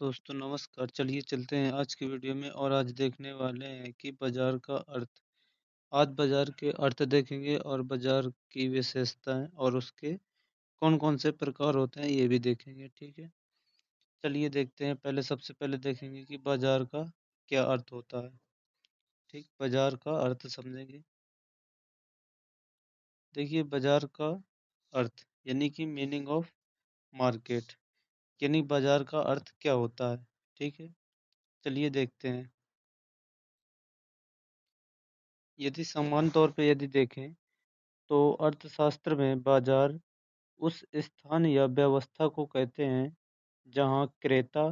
दोस्तों नमस्कार। चलिए चलते हैं आज की वीडियो में और आज देखने वाले हैं कि बाज़ार का अर्थ। आज बाज़ार के अर्थ देखेंगे और बाज़ार की विशेषताएँ और उसके कौन-कौन से प्रकार होते हैं ये भी देखेंगे, ठीक है? चलिए देखते हैं, पहले सबसे पहले देखेंगे कि बाज़ार का क्या अर्थ होता है, ठीक? बाज़ार का अर्थ समझेंगे। देखिए बाज़ार का अर्थ यानी कि मीनिंग ऑफ मार्केट यानी बाज़ार का अर्थ क्या होता है, ठीक है? चलिए देखते हैं। यदि सामान्य तौर पे यदि देखें तो अर्थशास्त्र में बाजार उस स्थान या व्यवस्था को कहते हैं जहां क्रेता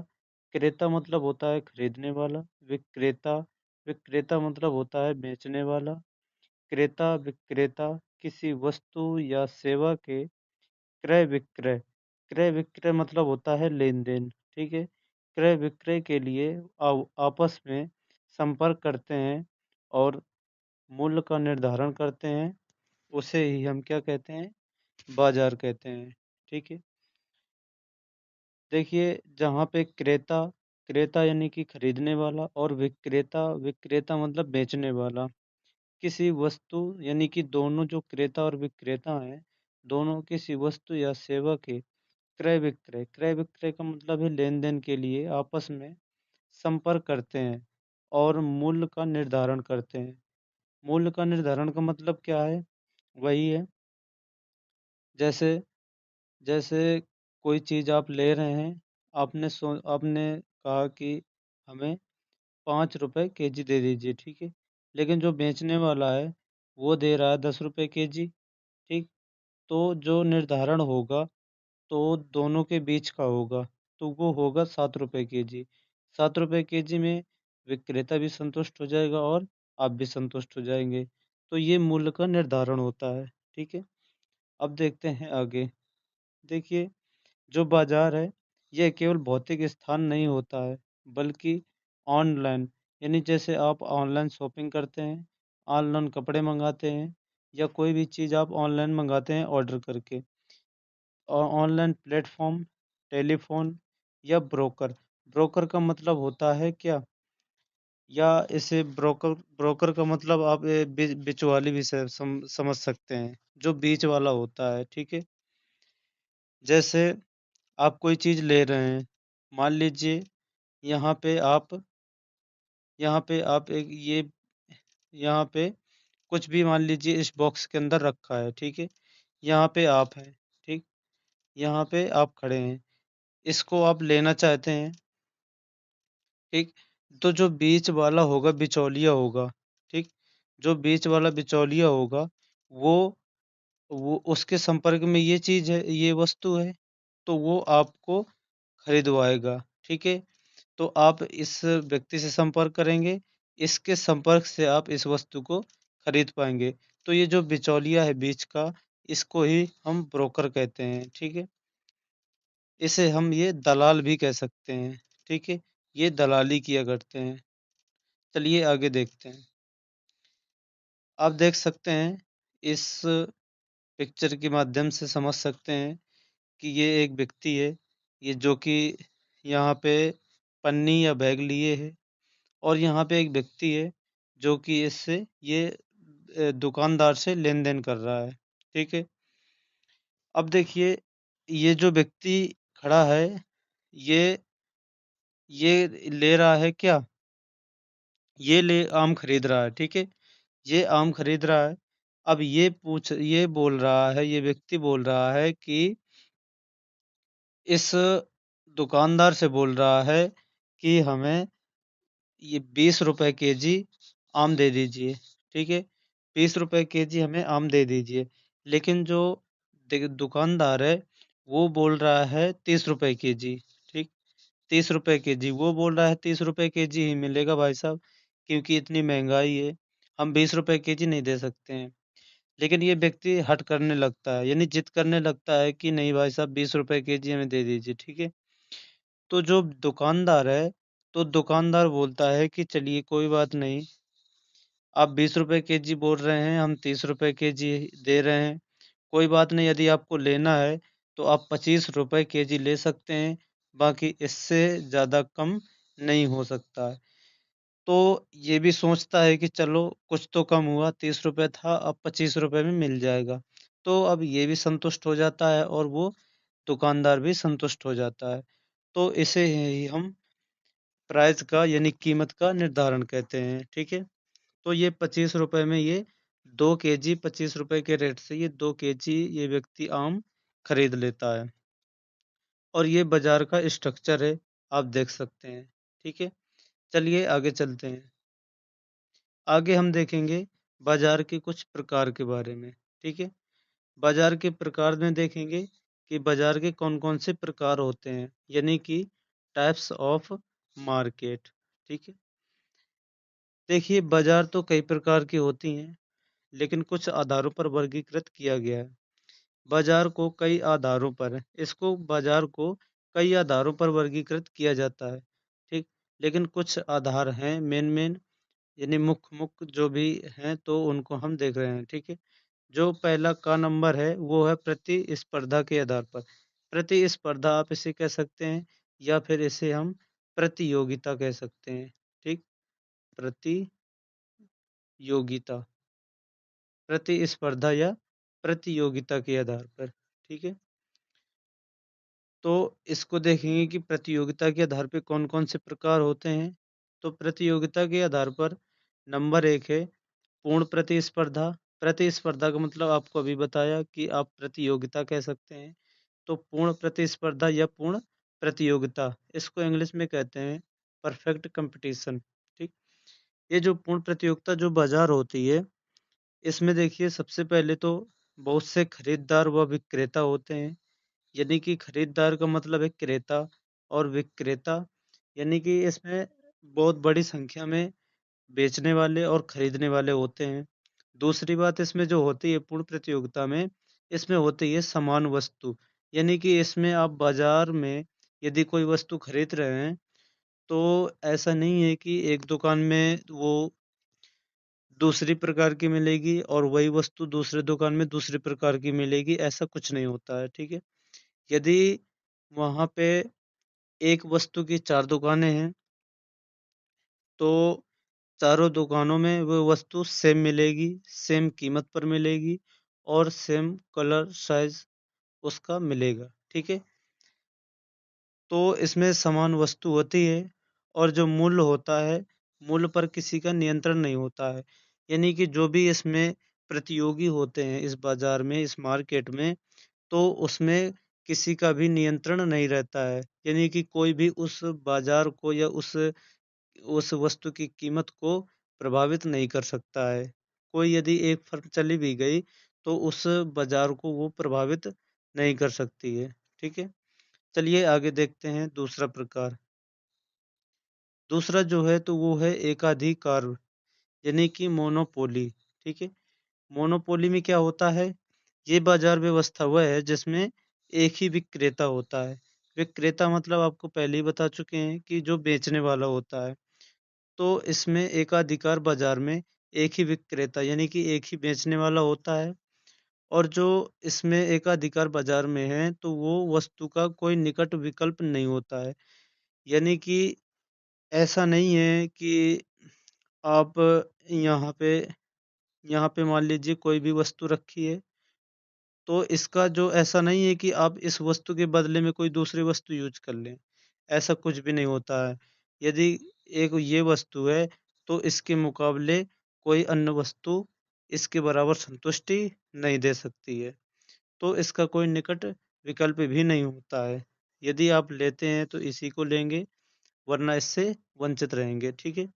क्रेता मतलब होता है खरीदने वाला, विक्रेता विक्रेता मतलब होता है बेचने वाला, क्रेता विक्रेता किसी वस्तु या सेवा के क्रय विक्रय मतलब होता है लेन देन, ठीक है। क्रय विक्रय के लिए आपस में संपर्क करते हैं और मूल्य का निर्धारण करते हैं, उसे ही हम क्या कहते हैं? बाज़ार कहते हैं, ठीक है। देखिए जहाँ पे क्रेता क्रेता यानी कि खरीदने वाला और विक्रेता मतलब बेचने वाला, किसी वस्तु यानी कि दोनों जो क्रेता और विक्रेता हैं, दोनों किसी वस्तु या सेवा के क्रय विक्रय का मतलब है लेन-देन के लिए आपस में संपर्क करते हैं और मूल्य का निर्धारण करते हैं। मूल्य का निर्धारण का मतलब क्या है? वही है जैसे जैसे कोई चीज़ आप ले रहे हैं, आपने कहा कि हमें ₹5 केजी दे दीजिए, ठीक है? लेकिन जो बेचने वाला है, वो दे रहा है ₹10 केजी, ठीक? तो जो निर्धारण होगा, तो दोनों के बीच का होगा, तो वो होगा ₹7 केजी। ₹7 केजी में विक्रेता भी संतुष्ट हो जाएगा और आप भी संतुष्ट हो जाएँगे। तो ये मूल्य का निर्धारण होता है, ठीक है? अब देखते हैं आगे। देखिए जो बाज़ार है, यह केवल भौतिक स्थान नहीं होता है, बल्कि ऑनलाइन यानी जैसे आप ऑनलाइन शॉपिंग करते हैं, ऑनलाइन कपड़े मँगाते हैं या कोई भी चीज़ आप ऑनलाइन मँगाते हैं ऑर्डर करके। ऑनलाइन प्लेटफ़ॉर्म, टेलीफ़ोन या ब्रोकर। ब्रोकर का मतलब होता है क्या? या इसे ब्रोकर का मतलब आप बिचवाली भी समझ सकते हैं, जो बीच वाला होता है, ठीक है? जैसे आप कोई चीज़ ले रहे हैं, मान लीजिए यहाँ पे आप यहाँ पे आप एक ये यहाँ पे कुछ भी मान लीजिए इस बॉक्स के अंदर रखा है, ठीक है? यहाँ पे आप हैं, ठीक? यहाँ पे आप खड़े हैं, इसको आप लेना चाहते हैं, ठीक? तो जो बीच वाला होगा बिचौलिया होगा, ठीक? जो बीच वाला बिचौलिया होगा, वो वो उसके संपर्क में ये चीज़ है, ये वस्तु है, तो वो आपको खरीदवाएगा, ठीक है? तो आप इस व्यक्ति से संपर्क करेंगे, इसके संपर्क से आप इस वस्तु को खरीद पाएँगे। तो ये जो बिचौलिया है बीच का, इसको ही हम ब्रोकर कहते हैं, ठीक है? इसे हम ये दलाल भी कह सकते हैं, ठीक है? ये दलाली किया करते हैं। चलिए आगे देखते हैं। आप देख सकते हैं, इस पिक्चर के माध्यम से समझ सकते हैं कि ये एक व्यक्ति है, ये जो कि यहाँ पे पन्नी या बैग लिए है। और यहाँ पे एक व्यक्ति है जो कि इससे ये दुकानदार से लेन-देन कर रहा है, ठीक है? अब देखिए ये जो व्यक्ति खड़ा है, ये ये ले रहा है क्या? ये आम खरीद रहा है, ठीक है? ये आम खरीद रहा है। अब ये बोल रहा है, ये व्यक्ति बोल रहा है कि इस दुकानदार से बोल रहा है कि हमें ये ₹20 केजी आम दे दीजिए, ठीक है? ₹20 केजी हमें आम दे दीजिए। लेकिन जो दुकानदार है, वो बोल रहा है ₹30 केजी, ठीक? ₹30 केजी, वो बोल रहा है ₹30 केजी ही मिलेगा भाई साहब, क्योंकि इतनी महँगाई है, हम ₹20 केजी नहीं दे सकते हैं। लेकिन ये व्यक्ति हठ करने लगता है, यानी जिद करने लगता है कि नहीं भाई साहब ₹20 केजी हमें दे दीजिए, ठीक है? तो जो दुकानदार है, तो दुकानदार बोलता है कि चलिए कोई बात नहीं, आप ₹20 केजी बोल रहे हैं, हम ₹30 केजी दे रहे हैं। कोई बात नहीं, यदि आपको लेना है, तो आप ₹25 केजी ले सकते हैं, बाकी इससे ज़्यादा कम नहीं हो सकता है। तो ये भी सोचता है कि चलो कुछ तो कम हुआ, 30 रुपए था अब 25 रुपए में मिल जाएगा। तो अब ये भी संतुष्ट हो जाता है और वो दुकानदार भी संतुष्ट हो जाता है। तो इसे ही हम प्राइस का यानी कीमत का निर्धारण कहते हैं, ठीक है? तो ये 25 रुपए में ये 2 केजी 25 रुपए के रेट से ये 2 केजी ये व्यक्ति आम खरीद लेता है। और ये बाज़ार का स्ट्रक्चर है, आप देख सकते हैं, ठीक है? चलिए आगे चलते हैं। आगे हम देखेंगे बाज़ार के कुछ प्रकार के बारे में, ठीक है? बाज़ार के प्रकार में देखेंगे कि बाज़ार के कौन-कौन से प्रकार होते हैं, यानी कि टाइप्स ऑफ मार्केट, ठीक है? देखिए बाज़ार तो कई प्रकार की होती हैं, लेकिन कुछ आधारों पर वर्गीकृत किया गया है। बाज़ार को कई आधारों पर इसको बाज़ार को कई आधारों पर वर्गीकृत किया जाता है, ठीक? लेकिन कुछ आधार हैं मेन-मेन यानी मुख्य-मुख्य जो भी हैं तो उनको हम देख रहे हैं, ठीक है? जो पहला का नंबर है वो है प्रतिस्पर्धा के आधार पर। प्रतिस्पर्धा आप इसे कह सकते हैं या फिर इसे हम प्रतियोगिता कह सकते हैं, ठीक? प्रतियोगिता, प्रतिस्पर्धा या प्रतियोगिता के आधार पर, ठीक है? तो इसको देखेंगे कि प्रतियोगिता के आधार पे कौन-कौन से प्रकार होते हैं। तो प्रतियोगिता के आधार पर नंबर 1 है पूर्ण प्रतिस्पर्धा। प्रतिस्पर्धा का मतलब आपको अभी बताया कि आप प्रतियोगिता कह सकते हैं। तो पूर्ण प्रतिस्पर्धा या पूर्ण प्रतियोगिता इसको इंग्लिश में कहते हैं परफेक्ट कॉम्पिटिशन, ठीक? ये जो पूर्ण प्रतियोगिता जो बाज़ार होती है, इसमें देखिए सबसे पहले तो बहुत से खरीदार व विक्रेता होते हैं। यानी कि खरीदार का मतलब है क्रेता और विक्रेता यानी कि इसमें बहुत बड़ी संख्या में बेचने वाले और खरीदने वाले होते हैं। दूसरी बात इसमें जो होती है पूर्ण प्रतियोगिता में, इसमें होती है समान वस्तु। यानी कि इसमें आप बाज़ार में यदि कोई वस्तु खरीद रहे हैं, तो ऐसा नहीं है कि एक दुकान में वो दूसरी प्रकार की मिलेगी और वही वस्तु दूसरे दुकान में दूसरी प्रकार की मिलेगी, ऐसा कुछ नहीं होता है, ठीक है? यदि वहाँ पे एक वस्तु की 4 दुकानें हैं, तो चारों दुकानों में वो वस्तु सेम मिलेगी, सेम कीमत पर मिलेगी और सेम कलर, साइज़ उसका मिलेगा, ठीक है? तो इसमें समान वस्तु होती है और जो मूल्य होता है, मूल्य पर किसी का नियंत्रण नहीं होता है। यानी कि जो भी इसमें प्रतियोगी होते हैं इस बाज़ार में, इस मार्केट में, तो उसमें किसी का भी नियंत्रण नहीं रहता है। यानी कि कोई भी उस बाज़ार को या उस वस्तु की कीमत को प्रभावित नहीं कर सकता है। कोई यदि एक फर्म चली भी गई, तो उस बाज़ार को वो प्रभावित नहीं कर सकती है। ठीक है? चलिए आगे देखते हैं दूसरा प्रकार। दूसरा जो है तो वो है एकाधिकार यानी कि मोनोपोली। ठीक है? मोनोपोली में क्या होता है? ये बाज़ार व्यवस्था वह है जिसमें एक ही विक्रेता होता है। विक्रेता मतलब आपको पहले ही बता चुके हैं कि जो बेचने वाला होता है। तो इसमें एकाधिकार बाज़ार में एक ही विक्रेता यानी कि एक ही बेचने वाला होता है और जो इसमें एकाधिकार बाज़ार में है तो वो वस्तु का कोई निकट विकल्प नहीं होता है। यानी कि ऐसा नहीं है कि आप यहाँ पे यहाँ पे मान लीजिए कोई भी वस्तु रखी है, तो इसका जो ऐसा नहीं है कि आप इस वस्तु के बदले में कोई दूसरी वस्तु यूज़ कर लें, ऐसा कुछ भी नहीं होता है। यदि एक ये वस्तु है, तो इसके मुकाबले कोई अन्य वस्तु इसके बराबर संतुष्टि नहीं दे सकती है। तो इसका कोई निकट विकल्प भी नहीं होता है। यदि आप लेते हैं तो इसी को लेंगे, वरना इससे वंचित रहेंगे, ठीक है?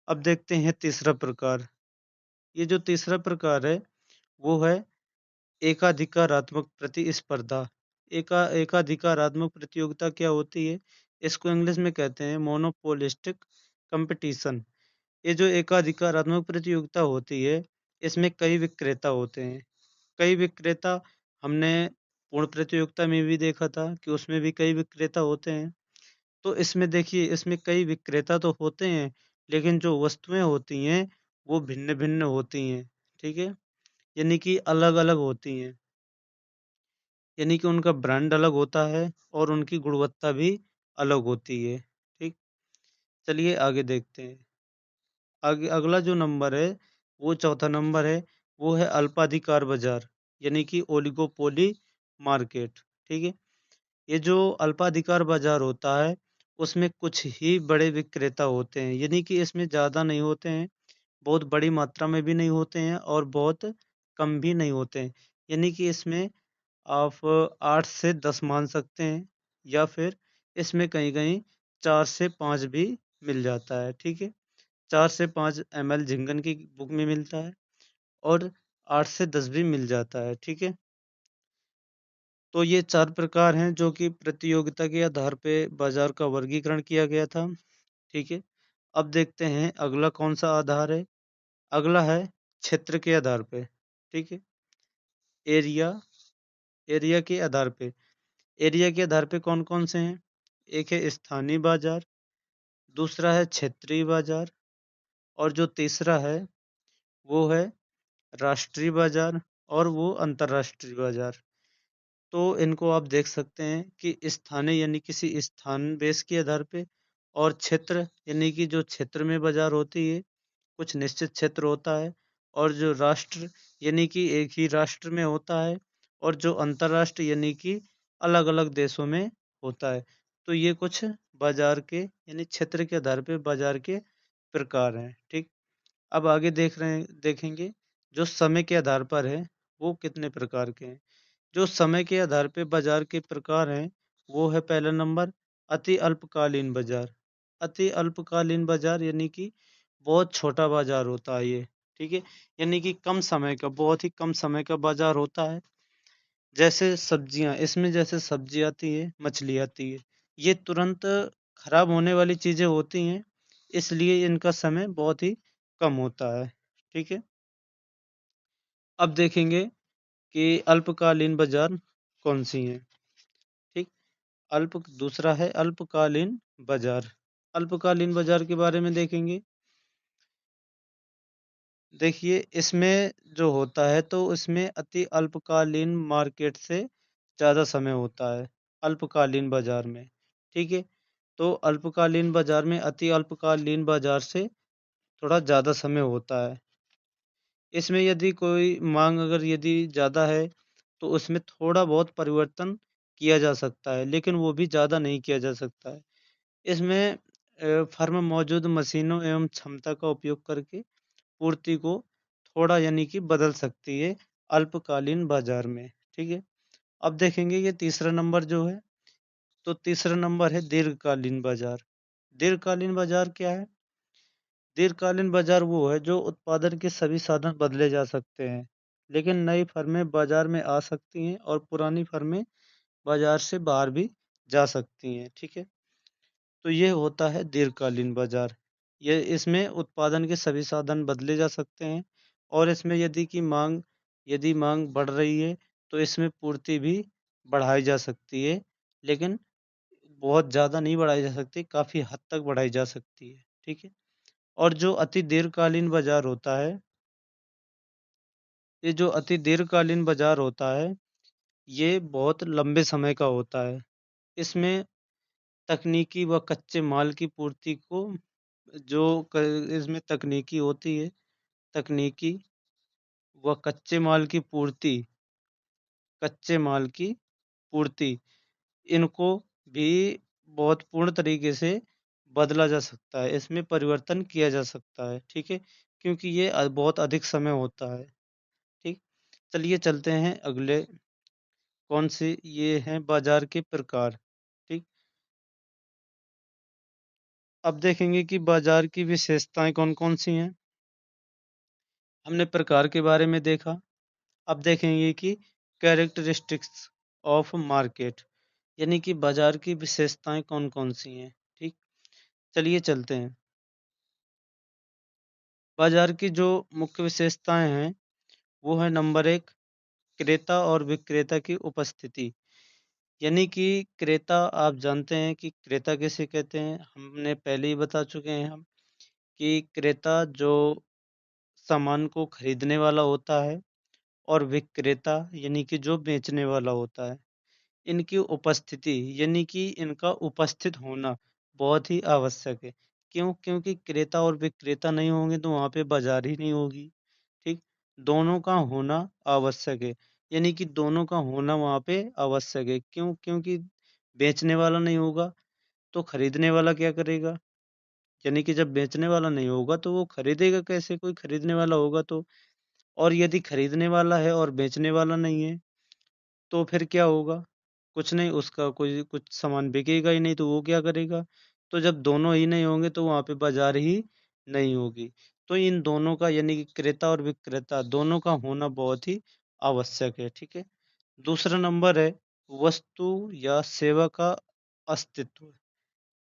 अब देखते हैं तीसरा प्रकार। ये जो तीसरा प्रकार है, वो है एकाधिकारात्मक प्रतिस्पर्धा। एकाधिकारात्मक प्रतियोगिता क्या होती है? इसको इंग्लिश में कहते हैं मोनोपोलिस्टिक कॉम्पिटिशन। ये जो एकाधिकारात्मक प्रतियोगिता होती है, इसमें कई विक्रेता होते हैं। कई विक्रेता हमने पूर्ण प्रतियोगिता में भी देखा था कि उसमें भी कई विक्रेता होते हैं। तो इसमें देखिए, इसमें कई विक्रेता तो होते हैं, लेकिन जो वस्तुएँ होती हैं, वो भिन्न-भिन्न होती हैं। ठीक है? यानी कि अलग-अलग होती हैं। यानी कि उनका ब्रांड अलग होता है और उनकी गुणवत्ता भी अलग होती है। ठीक? चलिए आगे देखते हैं। अगला जो नंबर है, वो चौथा नंबर है, वो है अल्पाधिकार बाज़ार, यानी कि ओलिगोपोली मार्केट। ठीक है? ये जो अल्पाधिकार बाज़ार होता है, उसमें कुछ ही बड़े विक्रेता होते हैं, यानी कि इसमें ज़्यादा नहीं होते हैं, बहुत बड़ी मात्रा में भी नहीं होते हैं और बहुत कम भी नहीं होते हैं। यानी कि इसमें आप 8 से 10 मान सकते हैं या फिर इसमें कहीं-कहीं 4 से 5 भी मिल जाता है, ठीक है? 4 से 5 एमएल झिंगन की बुक में मिलता है और 8 से 10 भी मिल जाता है, ठीक है? तो ये 4 प्रकार हैं जो कि प्रतियोगिता के आधार पे बाज़ार का वर्गीकरण किया गया था, ठीक है? अब देखते हैं अगला कौन-सा आधार है? अगला है क्षेत्र के आधार पे, ठीक है? एरिया एरिया के आधार पे। एरिया के आधार पे कौन-कौन से हैं? एक है स्थानीय बाज़ार, दूसरा है क्षेत्रीय बाज़ार और जो तीसरा है, वो है राष्ट्रीय बाज़ार और वो अंतर्राष्ट्रीय बाज़ार। तो इनको आप देख सकते हैं कि स्थानीय यानी किसी स्थान बेस के आधार पे और क्षेत्र यानी कि जो क्षेत्र में बाज़ार होती है, कुछ निश्चित क्षेत्र होता है और जो राष्ट्र यानी कि एक ही राष्ट्र में होता है और जो अंतर्राष्ट्र यानी कि अलग-अलग देशों में होता है। तो ये कुछ बाज़ार के यानी क्षेत्र के आधार पे बाज़ार के प्रकार हैं, ठीक? अब आगे देखेंगे जो समय के आधार पर है, वो कितने प्रकार के हैं। जो समय के आधार पे बाज़ार के प्रकार हैं, वो है पहला नंबर अति अल्पकालीन बाज़ार। अति अल्पकालीन बाज़ार यानी कि बहुत छोटा बाज़ार होता है ये, ठीक है? यानी कि कम समय का बहुत ही कम समय का बाज़ार होता है। जैसे सब्जियाँ, इसमें जैसे सब्ज़ी आती है, मछली आती है। ये तुरंत खराब होने वाली चीज़ें होती हैं, इसलिए इनका समय बहुत ही कम होता है, ठीक है? अब देखेंगे कि अल्पकालीन बाज़ार कौन-सी हैं, ठीक? दूसरा है अल्पकालीन बाज़ार। अल्पकालीन बाज़ार के बारे में देखेंगे। देखिए, इसमें जो होता है तो इसमें अति अल्पकालीन मार्केट से ज़्यादा समय होता है, अल्पकालीन बाज़ार में, ठीक है? तो अल्पकालीन बाज़ार में अति अल्पकालीन बाज़ार से थोड़ा ज़्यादा समय होता है। इसमें यदि कोई माँग अगर यदि ज़्यादा है, तो उसमें थोड़ा बहुत परिवर्तन किया जा सकता है, लेकिन वो भी ज़्यादा नहीं किया जा सकता है। इसमें फर्म मौजूद मशीनों एवं क्षमता का उपयोग करके पूर्ति को थोड़ा यानी कि बदल सकती है अल्पकालीन बाज़ार में, ठीक है? अब देखेंगे ये तीसरा नंबर जो है, तो तीसरा नंबर है दीर्घकालीन बाज़ार। दीर्घकालीन बाज़ार क्या है? दीर्घकालीन बाज़ार वो है जो उत्पादन के सभी साधन बदले जा सकते हैं, लेकिन नई फर्में बाज़ार में आ सकती हैं और पुरानी फर्में बाज़ार से बाहर भी जा सकती हैं, ठीक है? तो ये होता है दीर्घकालीन बाज़ार। ये इसमें उत्पादन के सभी साधन बदले जा सकते हैं और इसमें यदि माँग बढ़ रही है, तो इसमें पूर्ति भी बढ़ाई जा सकती है, लेकिन बहुत ज़्यादा नहीं बढ़ाई जा सकती, काफ़ी हद तक बढ़ाई जा सकती है, ठीक है? और जो अति दीर्घकालीन बाज़ार होता है, ये जो अति दीर्घकालीन बाज़ार होता है, ये बहुत लंबे समय का होता है। इसमें तकनीकी व कच्चे माल की पूर्ति को जो क इसमें तकनीकी होती है, तकनीकी व कच्चे माल की पूर्ति, इनको भी बहुत पूर्ण तरीके से बदला जा सकता है, इसमें परिवर्तन किया जा सकता है, ठीक है? क्योंकि ये बहुत अधिक समय होता है, ठीक? चलिए चलते हैं अगले कौन से ये हैं बाज़ार के प्रकार, ठीक? अब देखेंगे कि बाज़ार की विशेषताएँ कौन-कौन सी हैं। हमने प्रकार के बारे में देखा, अब देखेंगे कि कैरेक्टरिस्टिक्स ऑफ मार्केट यानी कि बाज़ार की विशेषताएँ कौन-कौन सी हैं, ठीक? चलिए चलते हैं। बाज़ार की जो मुख्य विशेषताएँ हैं, वो है नंबर 1 क्रेता और विक्रेता की उपस्थिति। यानी कि क्रेता आप जानते हैं कि क्रेता किसे कहते हैं, हमने पहले ही बता चुके हैं हम कि क्रेता जो सामान को खरीदने वाला होता है और विक्रेता यानी कि जो बेचने वाला होता है। इनकी उपस्थिति यानी कि इनका उपस्थित होना बहुत ही आवश्यक है। क्यों? क्योंकि क्रेता और विक्रेता नहीं होंगे तो वहाँ पे बाज़ार ही नहीं होगी, ठीक? दोनों का होना आवश्यक है, यानी कि दोनों का होना वहाँ पे आवश्यक है। क्यों? क्योंकि बेचने वाला नहीं होगा तो खरीदने वाला क्या करेगा? यानी कि जब बेचने वाला नहीं होगा तो वो खरीदेगा कैसे? कोई खरीदने वाला होगा तो। और यदि खरीदने वाला है और बेचने वाला नहीं है, तो फिर क्या होगा? कुछ नहीं, उसका कोई कुछ सामान बिकेगा ही नहीं तो वो क्या करेगा? तो जब दोनों ही नहीं होंगे तो वहाँ पे बाज़ार ही नहीं होगी। तो इन दोनों का यानी कि क्रेता और विक्रेता दोनों का होना बहुत ही आवश्यक है, ठीक है? दूसरा नंबर है वस्तु या सेवा का अस्तित्व,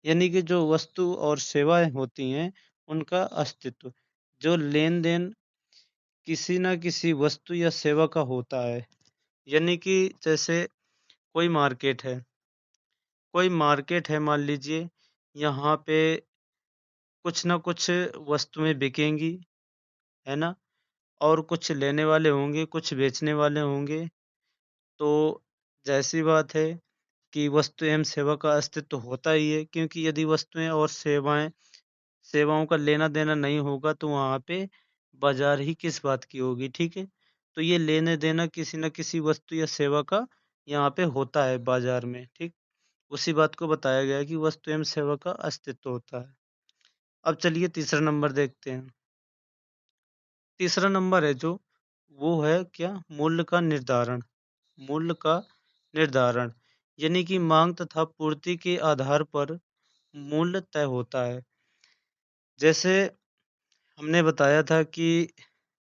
यानी कि जो वस्तु और सेवाएँ होती हैं, उनका अस्तित्व। जो लेन-देन किसी न किसी वस्तु या सेवा का होता है, यानी कि जैसे कोई मार्केट है मान लीजिए, यहाँ पे कुछ न कुछ वस्तुएँ बिकेंगी, है ना? और कुछ लेने वाले होंगे, कुछ बेचने वाले होंगे, तो ज़ाहिर-सी बात है कि वस्तु एवं सेवा का अस्तित्व होता ही है, क्योंकि यदि वस्तुएँ और सेवाओं का लेना-देना नहीं होगा, तो वहाँ पे बाज़ार ही किस बात की होगी, ठीक है? तो ये लेना-देना किसी न किसी वस्तु या सेवा का यहाँ पे होता है बाज़ार में, ठीक? उसी बात को बताया गया है कि वस्तु एवं सेवा का अस्तित्व होता है। अब चलिए तीसरा नंबर देखते हैं। तीसरा नंबर है जो, वो है क्या? मूल्य का निर्धारण। मूल्य का निर्धारण, यानी कि माँग तथा पूर्ति के आधार पर मूल्य तय होता है। जैसे हमने बताया था कि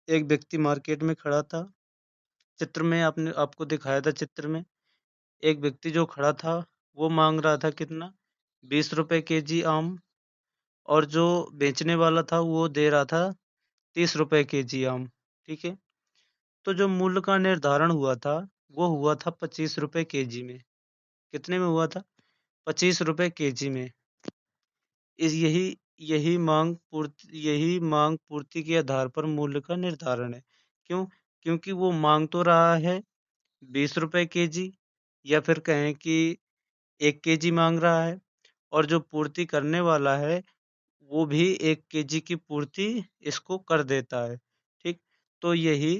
एक व्यक्ति मार्केट में खड़ा था। चित्र में आपने आपको दिखाया था चित्र में, एक व्यक्ति जो खड़ा था, वो माँग रहा था कितना? ₹20 केजी आम, और जो बेचने वाला था वो दे रहा था ₹30 केजी आम, ठीक है? तो जो मूल्य का निर्धारण हुआ था, वो हुआ था ₹25 केजी में। कितने में हुआ था? ₹25 केजी में। इस यही यही माँग पूर्ति के आधार पर मूल्य का निर्धारण है। क्यों? क्योंकि वो माँग तो रहा है ₹20 केजी, या फिर कहें कि 1 केजी माँग रहा है, और जो पूर्ति करने वाला है, वो भी 1 केजी की पूर्ति इसको कर देता है, ठीक? तो यही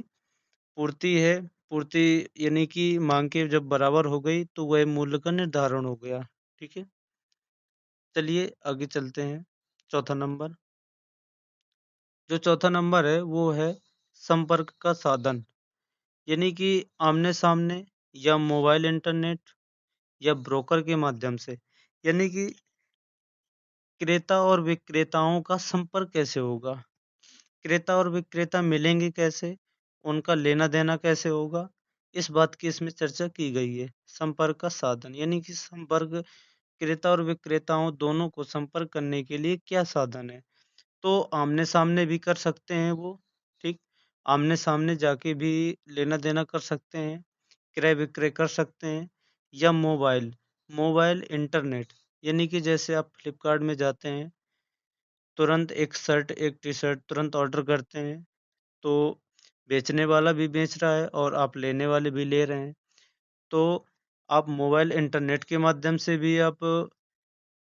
पूर्ति है, पूर्ति यानी कि माँग के जब बराबर हो गई, तो वह मूल्य का निर्धारण हो गया, ठीक है? चलिए आगे चलते हैं, चौथा नंबर। जो चौथा नंबर है, वो है संपर्क का साधन, यानी कि आमने-सामने या मोबाइल इंटरनेट या ब्रोकर के माध्यम से, यानी कि क्रेता और विक्रेताओं का संपर्क कैसे होगा? क्रेता और विक्रेता मिलेंगे कैसे? उनका लेना-देना कैसे होगा? इस बात की इसमें चर्चा की गई है। संपर्क का साधन, यानी कि संपर्क क्रेता और विक्रेताओं दोनों को संपर्क करने के लिए क्या साधन है? तो आमने-सामने भी कर सकते हैं वो, ठीक? आमने-सामने जाके भी लेना-देना कर सकते हैं, क्रय-विक्रय कर सकते हैं, या मोबाइल इंटरनेट, यानी कि जैसे आप फ्लिपकार्ट में जाते हैं, तुरंत एक शर्ट, एक टी-शर्ट तुरंत ऑर्डर करते हैं, तो बेचने वाला भी बेच रहा है और आप लेने वाले भी ले रहे हैं। तो आप मोबाइल इंटरनेट के माध्यम से भी आप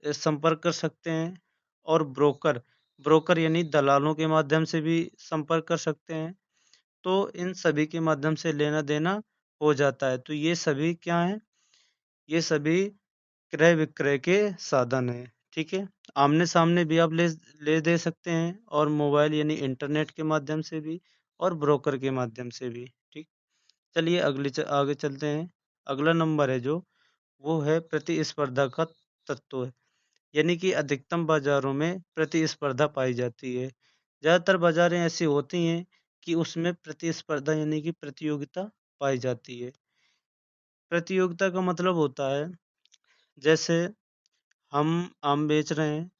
संपर्क कर सकते हैं, और ब्रोकर यानी दलालों के माध्यम से भी संपर्क कर सकते हैं। तो इन सभी के माध्यम से लेना-देना हो जाता है। तो ये सभी क्या हैं? ये सभी क्रय-विक्रय के साधन हैं, ठीक है? आमने-सामने भी आप ले दे सकते हैं, और मोबाइल यानी इंटरनेट के माध्यम से भी, और ब्रोकर के माध्यम से भी, ठीक? चलिए आगे चलते हैं। अगला नंबर है जो, वो है प्रतिस्पर्धा का तत्व। यानी कि अधिकतम बाज़ारों में प्रतिस्पर्धा पाई जाती है। ज़्यादातर बाज़ारें ऐसी होती हैं कि उसमें प्रतिस्पर्धा यानी कि प्रतियोगिता पाई जाती है। प्रतियोगिता का मतलब होता है, जैसे हम आम बेच रहे हैं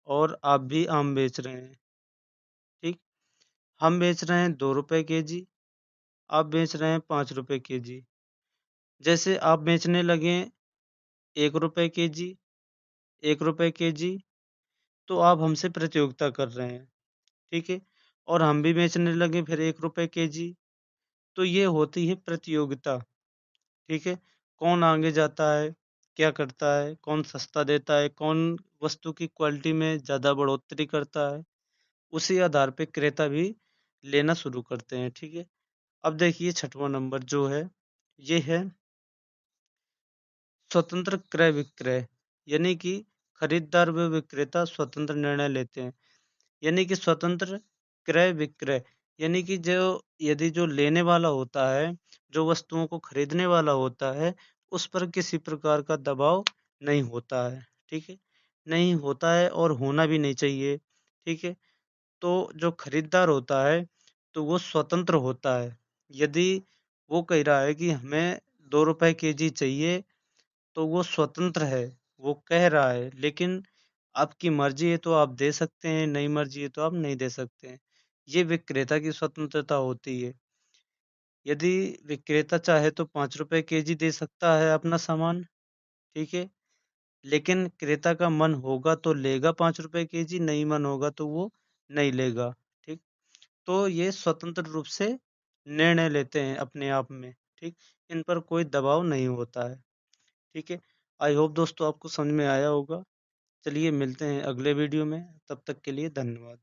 और आप भी आम बेच रहे हैं, ठीक? हम बेच रहे हैं ₹2 केजी, आप बेच रहे हैं ₹5 केजी। जैसे आप बेचने लगें ₹1 केजी, ₹1 केजी, तो आप हमसे प्रतियोगिता कर रहे हैं, ठीक है? और हम भी बेचने लगे फिर ₹1 केजी, तो ये होती है प्रतियोगिता, ठीक है? कौन आगे जाता है, क्या करता है, कौन सस्ता देता है, कौन वस्तु की क्वालिटी में ज़्यादा बढ़ोतरी करता है, उसी आधार पे क्रेता भी लेना शुरू करते हैं, ठीक है। अब देखिए छठवां नंबर जो है, ये है स्वतंत्र क्रय विक्रय, यानी कि खरीदार व विक्रेता स्वतंत्र निर्णय लेते हैं। यानी कि स्वतंत्र क्रय विक्रय, यानी कि जो यदि जो लेने वाला होता है, जो वस्तुओं को खरीदने वाला होता है, उस पर किसी प्रकार का दबाव नहीं होता है, ठीक है। नहीं होता है और होना भी नहीं चाहिए, ठीक है। तो जो खरीदार होता है, तो वो स्वतंत्र होता है। यदि वो कह रहा है कि हमें ₹2 केजी चाहिए, तो वो स्वतंत्र है, वो कह रहा है, लेकिन आपकी मर्ज़ी है तो आप दे सकते हैं, नहीं मर्ज़ी है तो आप नहीं दे सकते हैं। ये विक्रेता की स्वतंत्रता होती है। यदि विक्रेता चाहे तो ₹5 केजी दे सकता है अपना सामान, ठीक है? लेकिन क्रेता का मन होगा तो लेगा ₹5 केजी, नहीं मन होगा तो वो नहीं लेगा, ठीक? तो ये स्वतंत्र रूप से निर्णय लेते हैं अपने आप में, ठीक? इन पर कोई दबाव नहीं होता है, ठीक है? आई होप दोस्तों आपको समझ में आया होगा। चलिए मिलते हैं अगले वीडियो में, तब तक के लिए धन्यवाद।